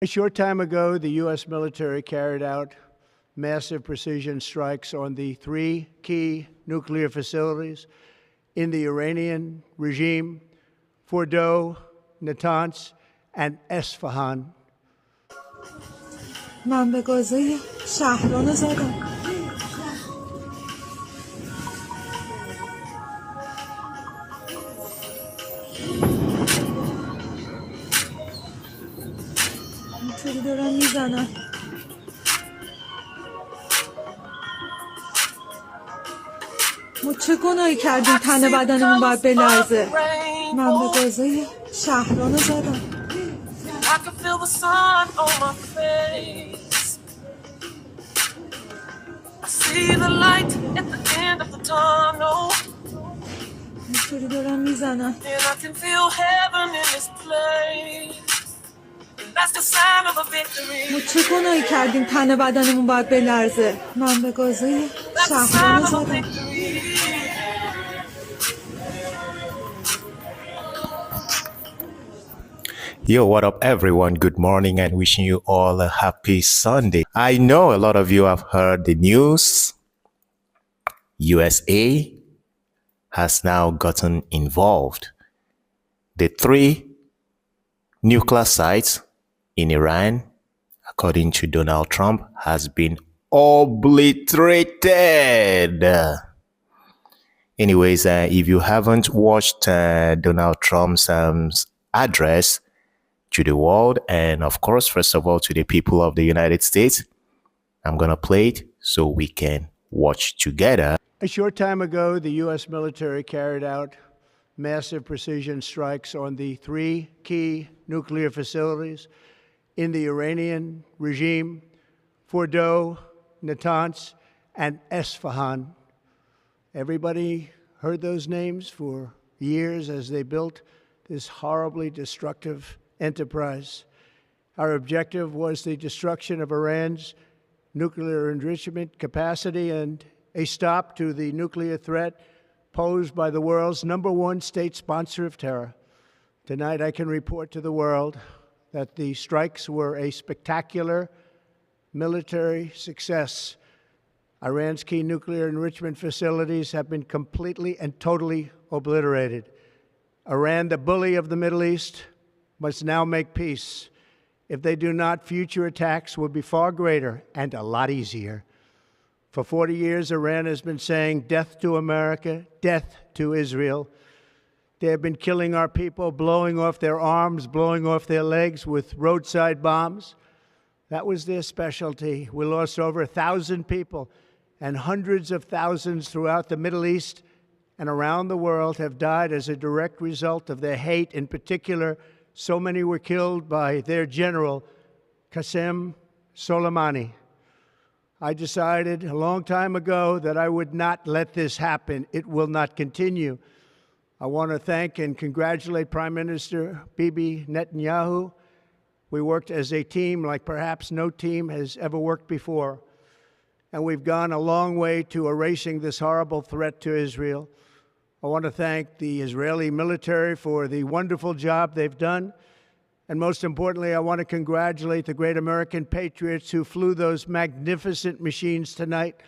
A short time ago, the U.S. military carried out massive precision strikes on the three key nuclear facilities in the Iranian regime, FURDOW, Natanz, and Esfahan. من به گازه شهرانو زدم. اینطوری دارن میزنن. ما چه گناهی کردیم تن بدنمون باید بلرزه؟ من به گازه شهرانو زدم. I can feel the sun on my face. I see the light at the end of the tunnel. اینطوری دارن میزنن. And I can feel heaven in this place. And that's the sign of a victory. ما چه گناهی کردیم تن بدنمون باید بلرزه؟ من به گازه شهرانو زدم. Yo, what up, everyone? Good morning and wishing you all a happy Sunday. I know a lot of you have heard the news. USA has now gotten involved. The three nuclear sites in Iran, according to Donald Trump, has been obliterated. Anyways, if you haven't watched Donald Trump's address to the world, and of course, first of all, to the people of the United States, I'm going to play it so we can watch together. A short time ago, the U.S. military carried out massive precision strikes on the three key nuclear facilities in the Iranian regime, FURDOW, Natanz, and Esfahan. Everybody heard those names for years as they built this horribly destructive enterprise. Our objective was the destruction of Iran's nuclear enrichment capacity and a stop to the nuclear threat posed by the world's #1 state sponsor of terror. Tonight, I can report to the world that the strikes were a spectacular military success. Iran's key nuclear enrichment facilities have been completely and totally obliterated. Iran, the bully of the Middle East, must now make peace. If they do not, future attacks will be far greater and a lot easier. For 40 years, Iran has been saying death to America, death to Israel. They have been killing our people, blowing off their arms, blowing off their legs with roadside bombs. That was their specialty. We lost over 1,000 people, and hundreds of thousands throughout the Middle East and around the world have died as a direct result of their hate. In particular, so many were killed by their general, Qasem Soleimani. I decided a long time ago that I would not let this happen. It will not continue. I want to thank and congratulate Prime Minister Bibi Netanyahu. We worked as a team like perhaps no team has ever worked before. And we've gone a long way to erasing this horrible threat to Israel. I want to thank the Israeli military for the wonderful job they've done. And most importantly, I want to congratulate the great American patriots who flew those magnificent machines tonight,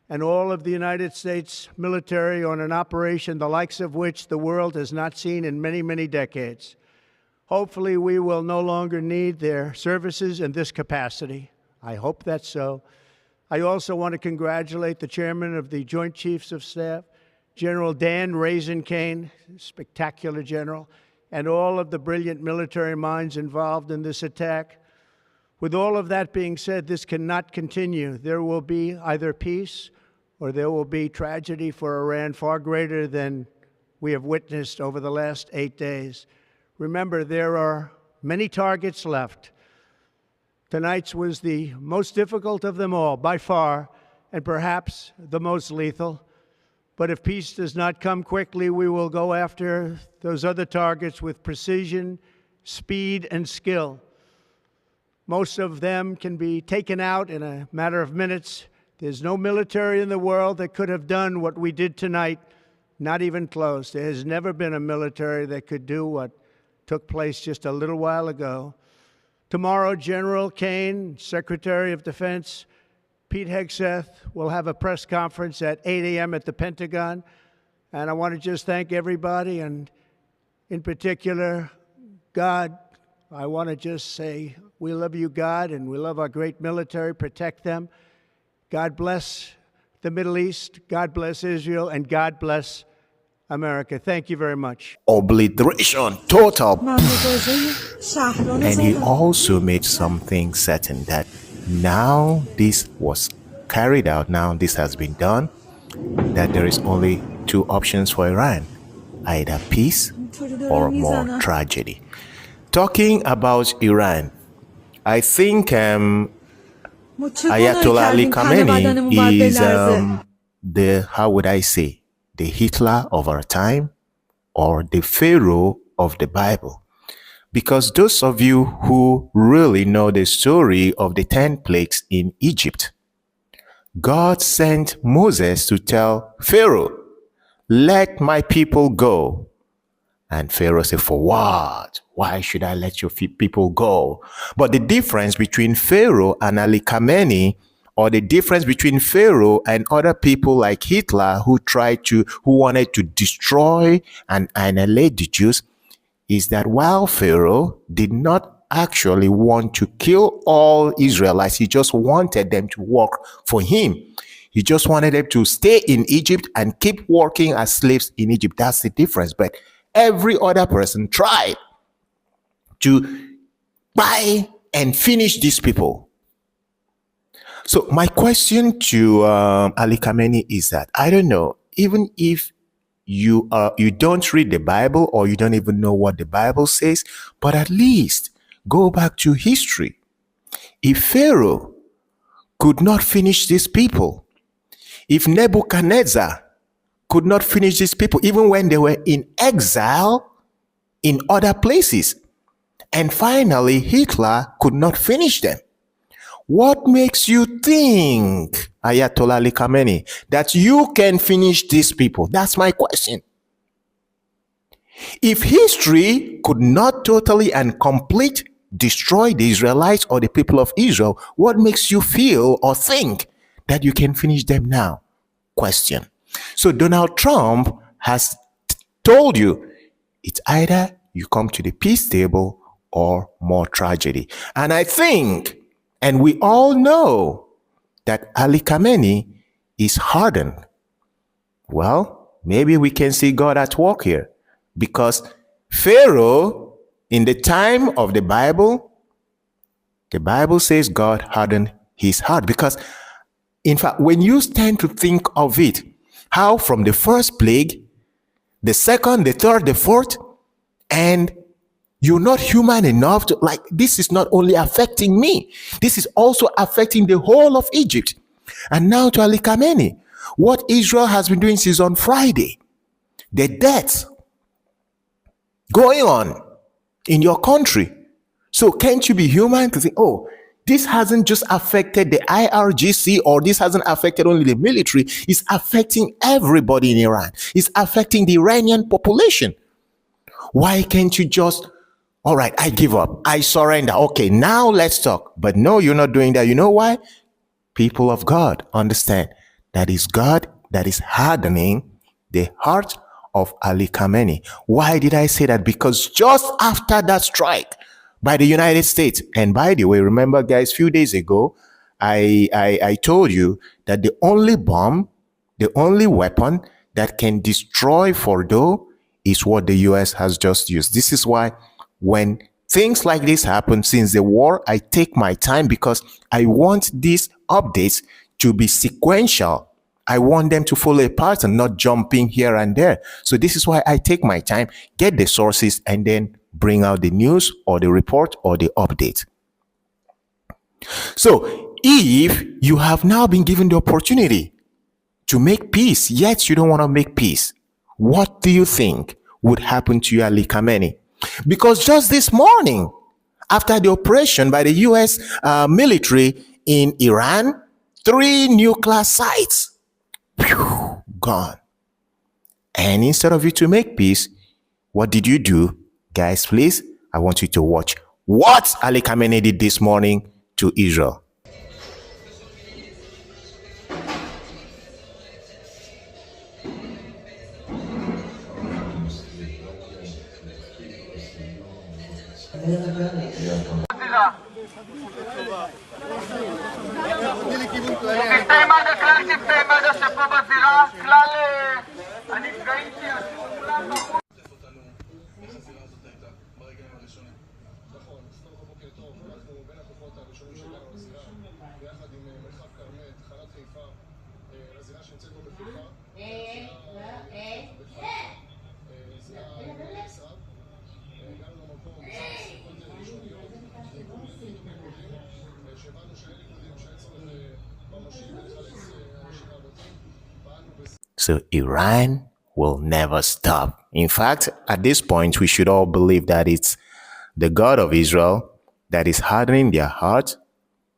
and all of the United States military on an operation the likes of which the world has not seen in many, many decades. Hopefully, we will no longer need their services in this capacity. I hope that's so. I also want to congratulate the chairman of the Joint Chiefs of Staff, General Dan Raisin-Kane, spectacular general, and all of the brilliant military minds involved in this attack. With all of that being said, this cannot continue. There will be either peace or there will be tragedy for Iran far greater than we have witnessed over the last 8 days. Remember, there are many targets left. Tonight's was the most difficult of them all, by far, and perhaps the most lethal. But if peace does not come quickly, we will go after those other targets with precision, speed, and skill. Most of them can be taken out in a matter of minutes. There's no military in the world that could have done what we did tonight, not even close. There has never been a military that could do what took place just a little while ago. Tomorrow, General Kane, Secretary of Defense, Pete Hegseth will have a press conference at 8 a.m. at the Pentagon. And I want to just thank everybody, and in particular, God. I want to just say we love you, God, and we love our great military. Protect them. God bless the Middle East. God bless Israel. And God bless America. Thank you very much. Obliteration, total. من به بازه شهران And he زدم. also made something certain that now this was carried out, now this has been done, that there is only two options for Iran, either peace or more tragedy. Talking about Iran, I think Ayatollah Ali Khamenei is the, how would I say, the Hitler of our time or the Pharaoh of the Bible. Because those of you who really know the story of the 10 plagues in Egypt, God sent Moses to tell Pharaoh, let my people go. And Pharaoh said, for what? Why should I let your people go? But the difference between Pharaoh and Ali Khamenei, or the difference between Pharaoh and other people like Hitler who wanted to destroy and annihilate the Jews, is that while Pharaoh did not actually want to kill all Israelites, he just wanted them to work for him. He just wanted them to stay in Egypt and keep working as slaves in Egypt. That's the difference. But every other person tried to buy and finish these people. So my question to Ali Khamenei is that, I don't know, even if you don't read the Bible or you don't even know what the Bible says, but at least go back to history. If Pharaoh could not finish these people, if Nebuchadnezzar could not finish these people, even when they were in exile in other places, and finally Hitler could not finish them, what makes you think, Ayatollah Ali Khamenei, that you can finish these people? That's my question. If history could not totally and complete destroy the Israelites or the people of Israel, what makes you feel or think that you can finish them now? Question. So Donald Trump has told you it's either you come to the peace table or more tragedy. And I think, and we all know, that Ali Khamenei is hardened. Well, maybe we can see God at work here, because Pharaoh, in the time of the Bible says God hardened his heart. Because in fact, when you stand to think of it, how from the first plague, the second, the third, the fourth, and you're not human enough to, like, this is not only affecting me, this is also affecting the whole of Egypt. And now to Ali Khamenei, what Israel has been doing since on Friday, the deaths going on in your country. So can't you be human to think, oh, this hasn't just affected the IRGC, or this hasn't affected only the military, it's affecting everybody in Iran. It's affecting the Iranian population. Why can't you just, all right, I give up, I surrender, okay, now let's talk? But no, you're not doing that. You know why? People of God, understand that is God that is hardening the heart of Ali Khamenei. Why did I say that? Because just after that strike by the United States, and by the way, remember guys, a few days ago, I told you that the only bomb, the only weapon that can destroy FURDOW is what the US has just used. This is why when things like this happen since the war, I take my time, because I want these updates to be sequential. I want them to follow a pattern, not jumping here and there. So this is why I take my time, get the sources, and then bring out the news or the report or the update. So if you have now been given the opportunity to make peace, yet you don't want to make peace, what do you think would happen to you, Ali Khamenei? Because just this morning, after the operation by the US military in Iran, 3 nuclear sites, gone. And instead of you to make peace, what did you do? Guys, please, I want you to watch what Ali Khamenei did this morning to Israel. סיסטמה זה כלל סיסטמה זה שפה בזירה, כלל הנפגעים שיעשו כולם בחוץ. So Iran will never stop. In fact, at this point, we should all believe that it's the God of Israel that is hardening their heart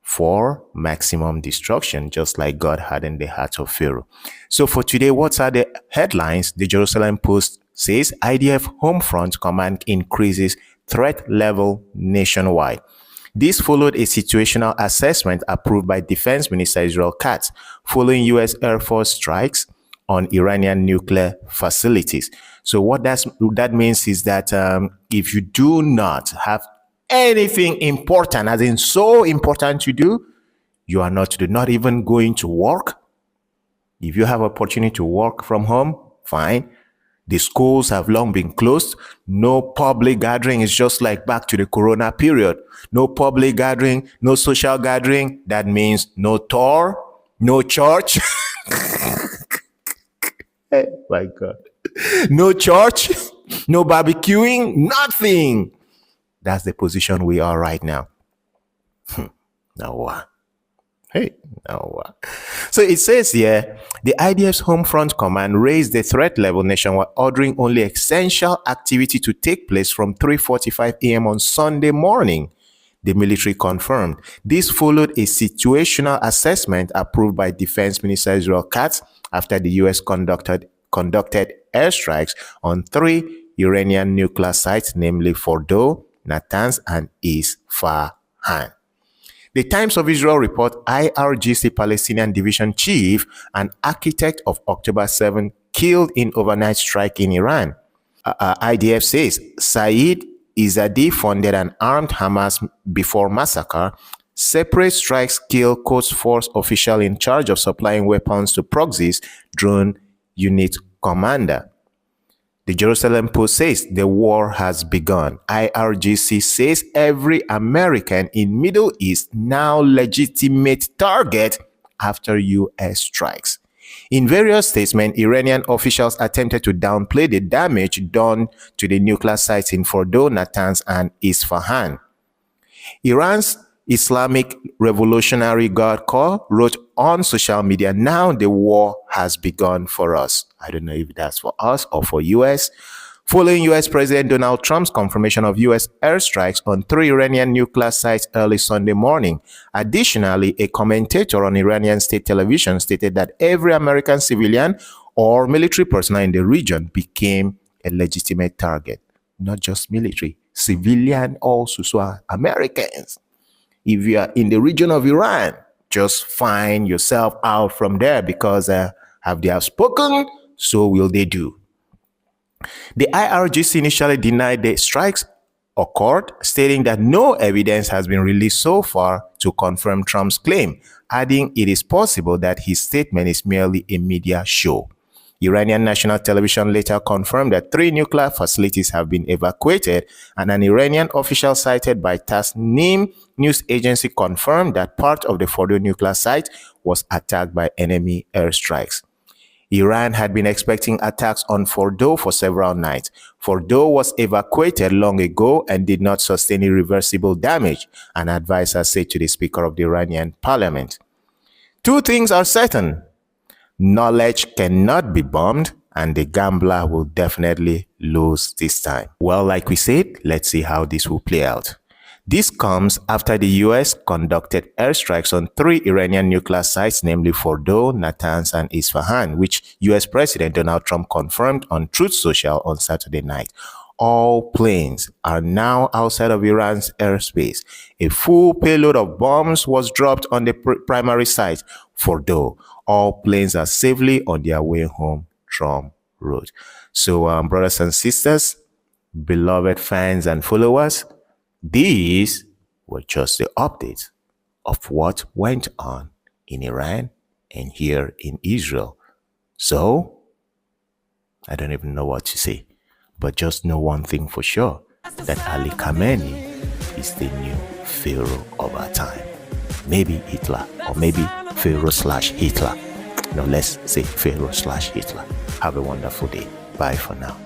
for maximum destruction, just like God hardened the heart of Pharaoh. So for today, what are the headlines? The Jerusalem Post says IDF Home Front Command increases threat level nationwide. This followed a situational assessment approved by Defense Minister Israel Katz following U.S. Air Force strikes on Iranian nuclear facilities. So what that means is that if you do not have anything important, as in so important to do, you are not to do, not even going to work. If you have opportunity to work from home, fine. The schools have long been closed. No public gathering. Is just like back to the Corona period. No public gathering, no social gathering. That means no tour, no church. My God. No church, no barbecuing, nothing. That's the position we are right now. Now what? Hey, now what? So it says here, the IDF's Home Front Command raised the threat level nationwide, ordering only essential activity to take place from 3:45 a.m. on Sunday morning. The military confirmed. This followed a situational assessment approved by Defense Minister Israel Katz after the U.S. conducted airstrikes on 3 Iranian nuclear sites, namely FURDOW, Natanz, and Isfahan. The Times of Israel report IRGC Palestinian Division Chief and architect of October 7 killed in overnight strike in Iran. IDF says Saeed Izzadi funded an armed Hamas before massacre. Separate strikes kill Quds Force official in charge of supplying weapons to proxies, drone unit commander. The Jerusalem Post says the war has begun. IRGC says every American in Middle East now legitimate target after U.S. strikes. In various statements, Iranian officials attempted to downplay the damage done to the nuclear sites in FURDOW, Natanz, and Isfahan. Iran's Islamic Revolutionary Guard Corps wrote on social media, now the war has begun for us. I don't know if that's for us or for US. Following US President Donald Trump's confirmation of US airstrikes on 3 Iranian nuclear sites early Sunday morning. Additionally, a commentator on Iranian state television stated that every American civilian or military personnel in the region became a legitimate target. Not just military, civilian also, so Americans. If you are in the region of Iran, just find yourself out from there because have they have spoken, so will they do. The IRGC initially denied the strikes occurred, stating that no evidence has been released so far to confirm Trump's claim, adding it is possible that his statement is merely a media show. Iranian national television later confirmed that 3 nuclear facilities have been evacuated, and an Iranian official cited by Tasnim news agency confirmed that part of the FURDOW nuclear site was attacked by enemy airstrikes. Iran had been expecting attacks on FURDOW for several nights. FURDOW was evacuated long ago and did not sustain irreversible damage, an advisor said to the Speaker of the Iranian parliament. 2 things are certain. Knowledge cannot be bombed, and the gambler will definitely lose this time. Well, like we said, let's see how this will play out. This comes after the U.S. conducted airstrikes on 3 Iranian nuclear sites, namely FURDOW, Natanz, and Isfahan, which U.S. President Donald Trump confirmed on Truth Social on Saturday night. all planes are now outside of Iran's airspace. A full payload of bombs was dropped on the primary site, FURDOW. All planes are safely on their way home, Trump wrote. So, brothers and sisters, beloved fans and followers, these were just the updates of what went on in Iran and here in Israel. So, I don't even know what to say, but just know one thing for sure, that Ali Khamenei is the new Pharaoh of our time. Maybe Hitler, or maybe Pharaoh/Hitler. No, let's say Pharaoh/Hitler. Have a wonderful day. Bye for now.